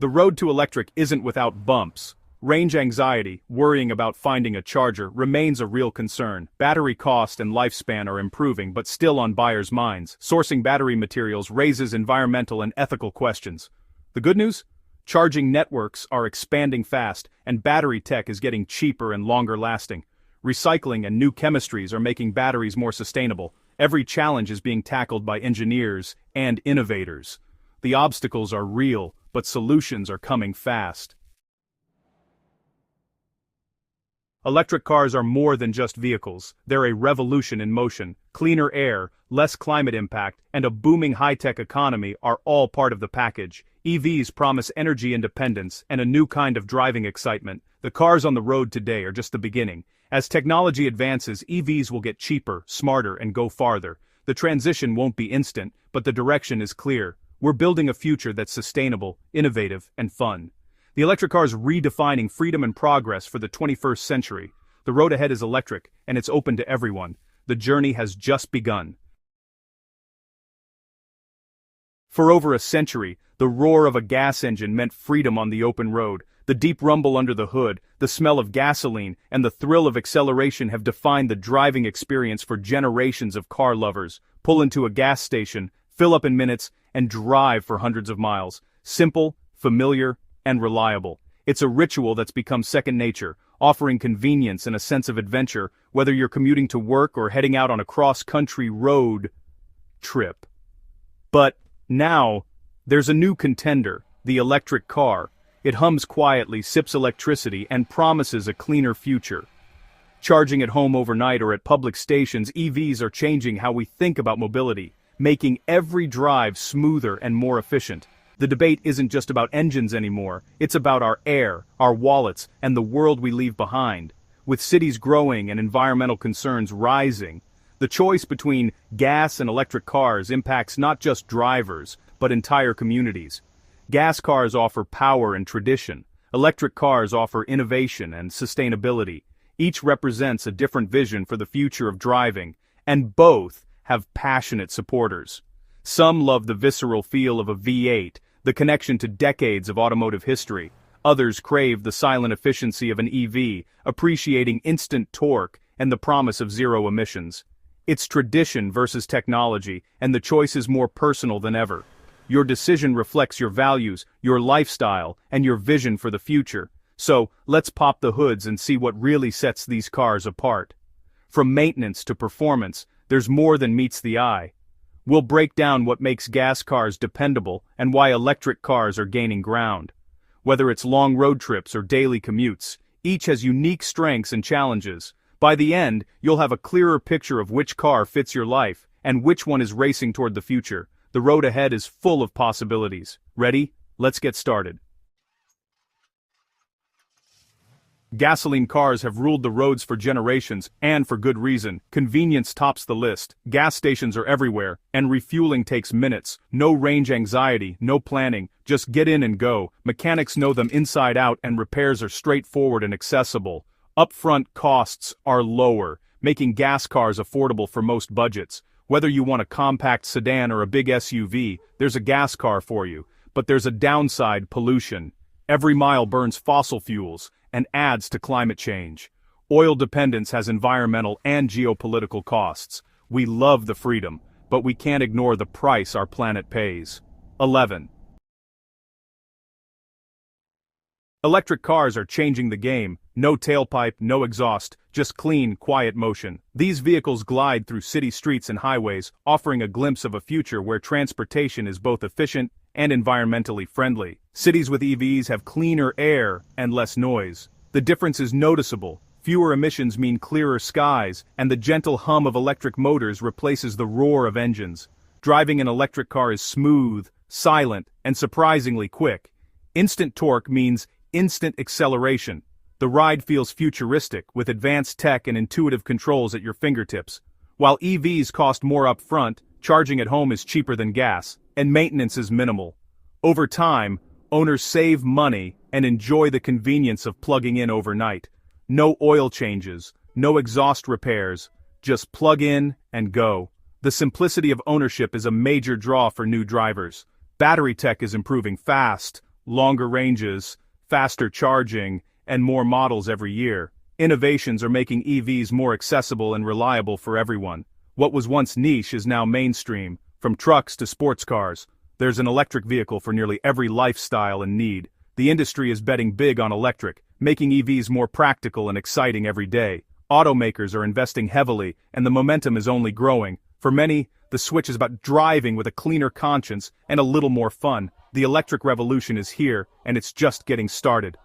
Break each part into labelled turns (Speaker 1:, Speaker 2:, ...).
Speaker 1: The road to electric isn't without bumps. Range anxiety, worrying about finding a charger, remains a real concern. Battery cost and lifespan are improving but still on buyers' minds. Sourcing battery materials raises environmental and ethical questions. The good news? Charging networks are expanding fast, and battery tech is getting cheaper and longer lasting. Recycling and new chemistries are making batteries more sustainable. Every challenge is being tackled by engineers and innovators. The obstacles are real, but solutions are coming fast. Electric cars are more than just vehicles. They're a revolution in motion. Cleaner air, less climate impact, and a booming high-tech economy are all part of the package. EVs promise energy independence and a new kind of driving excitement. The cars on the road today are just the beginning. As technology advances, EVs will get cheaper, smarter, and go farther. The transition won't be instant, but the direction is clear. We're building a future that's sustainable, innovative, and fun. The electric car is redefining freedom and progress for the 21st century. The road ahead is electric, and it's open to everyone. The journey has just begun. For over a century, the roar of a gas engine meant freedom on the open road. The deep rumble under the hood, the smell of gasoline, and the thrill of acceleration have defined the driving experience for generations of car lovers. Pull into a gas station, fill up in minutes, and drive for hundreds of miles. Simple, familiar, and reliable. It's a ritual that's become second nature, offering convenience and a sense of adventure, whether you're commuting to work or heading out on a cross-country road trip. But now, there's a new contender, the electric car. It hums quietly, sips electricity, and promises a cleaner future. Charging at home overnight or at public stations, EVs are changing how we think about mobility, making every drive smoother and more efficient. The debate isn't just about engines anymore, it's about our air, our wallets, and the world we leave behind. With cities growing and environmental concerns rising, the choice between gas and electric cars impacts not just drivers, but entire communities. Gas cars offer power and tradition. Electric cars offer innovation and sustainability. Each represents a different vision for the future of driving, and both have passionate supporters. Some love the visceral feel of a V8, the connection to decades of automotive history. Others crave the silent efficiency of an EV, appreciating instant torque and the promise of zero emissions. It's tradition versus technology, and the choice is more personal than ever. Your decision reflects your values, your lifestyle, and your vision for the future. So, let's pop the hoods and see what really sets these cars apart. From maintenance to performance, there's more than meets the eye. We'll break down what makes gas cars dependable and why electric cars are gaining ground. Whether it's long road trips or daily commutes, each has unique strengths and challenges. By the end, you'll have a clearer picture of which car fits your life and which one is racing toward the future. The road ahead is full of possibilities. Ready? Let's get started. Gasoline cars have ruled the roads for generations, and for good reason. Convenience tops the list. Gas stations are everywhere, and refueling takes minutes. No range anxiety, no planning, just get in and go. Mechanics know them inside out, and repairs are straightforward and accessible. Upfront costs are lower, making gas cars affordable for most budgets. Whether you want a compact sedan or a big SUV, there's a gas car for you. But there's a downside: pollution. Every mile burns fossil fuels and adds to climate change. Oil dependence has environmental and geopolitical costs. We love the freedom, but we can't ignore the price our planet pays. 11. Electric cars are changing the game. No tailpipe, no exhaust, just clean, quiet motion. These vehicles glide through city streets and highways, offering a glimpse of a future where transportation is both efficient and environmentally friendly. Cities with EVs have cleaner air and less noise. The difference is noticeable. Fewer emissions mean clearer skies, and the gentle hum of electric motors replaces the roar of engines. Driving an electric car is smooth, silent, and surprisingly quick. Instant torque means instant acceleration. The ride feels futuristic, with advanced tech and intuitive controls at your fingertips. While EVs cost more upfront, charging at home is cheaper than gas, and maintenance is minimal. Over time, owners save money and enjoy the convenience of plugging in overnight. No oil changes, no exhaust repairs, just plug in and go. The simplicity of ownership is a major draw for new drivers. Battery tech is improving fast. longer ranges, faster charging, and more models every year. Innovations are making EVs more accessible and reliable for everyone. What was once niche is now mainstream, from trucks to sports cars. There's an electric vehicle for nearly every lifestyle and need. The industry is betting big on electric, making EVs more practical and exciting every day. Automakers are investing heavily, and the momentum is only growing. For many, the switch is about driving with a cleaner conscience and a little more fun. The electric revolution is here, and it's just getting started.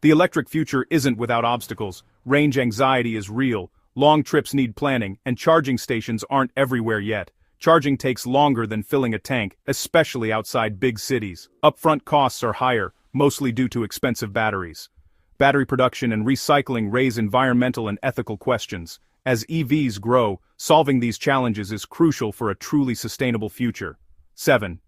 Speaker 1: The electric future isn't without obstacles. Range anxiety is real, long trips need planning, and charging stations aren't everywhere yet. Charging takes longer than filling a tank, especially outside big cities. Upfront costs are higher, mostly due to expensive batteries. Battery production and recycling raise environmental and ethical questions. As EVs grow, solving these challenges is crucial for a truly sustainable future. 7.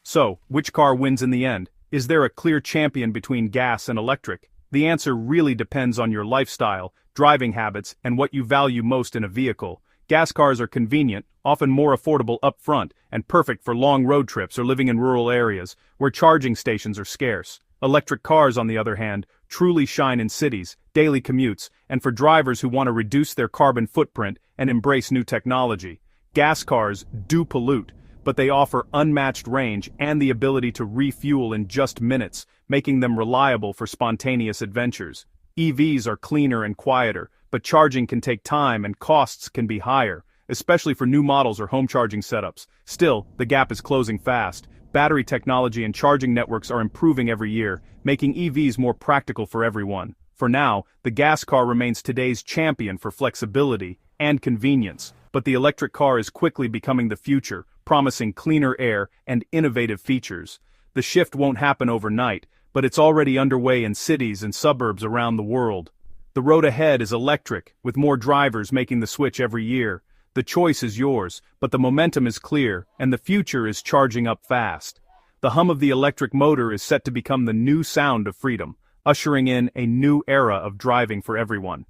Speaker 1: So, which car wins in the end? Is there a clear champion between gas and electric? The answer really depends on your lifestyle, driving habits, and what you value most in a vehicle. Gas cars are convenient, often more affordable up front, and perfect for long road trips or living in rural areas, where charging stations are scarce. Electric cars, on the other hand, truly shine in cities, daily commutes, and for drivers who want to reduce their carbon footprint and embrace new technology. Gas cars do pollute, but they offer unmatched range and the ability to refuel in just minutes, making them reliable for spontaneous adventures. EVs are cleaner and quieter, but charging can take time and costs can be higher, especially for new models or home charging setups. Still, the gap is closing fast. Battery technology and charging networks are improving every year, making EVs more practical for everyone. For now, the gas car remains today's champion for flexibility and convenience, but the electric car is quickly becoming the future, promising cleaner air and innovative features. The shift won't happen overnight, but it's already underway in cities and suburbs around the world. The road ahead is electric, with more drivers making the switch every year. The choice is yours, but the momentum is clear, and the future is charging up fast. The hum of the electric motor is set to become the new sound of freedom, ushering in a new era of driving for everyone.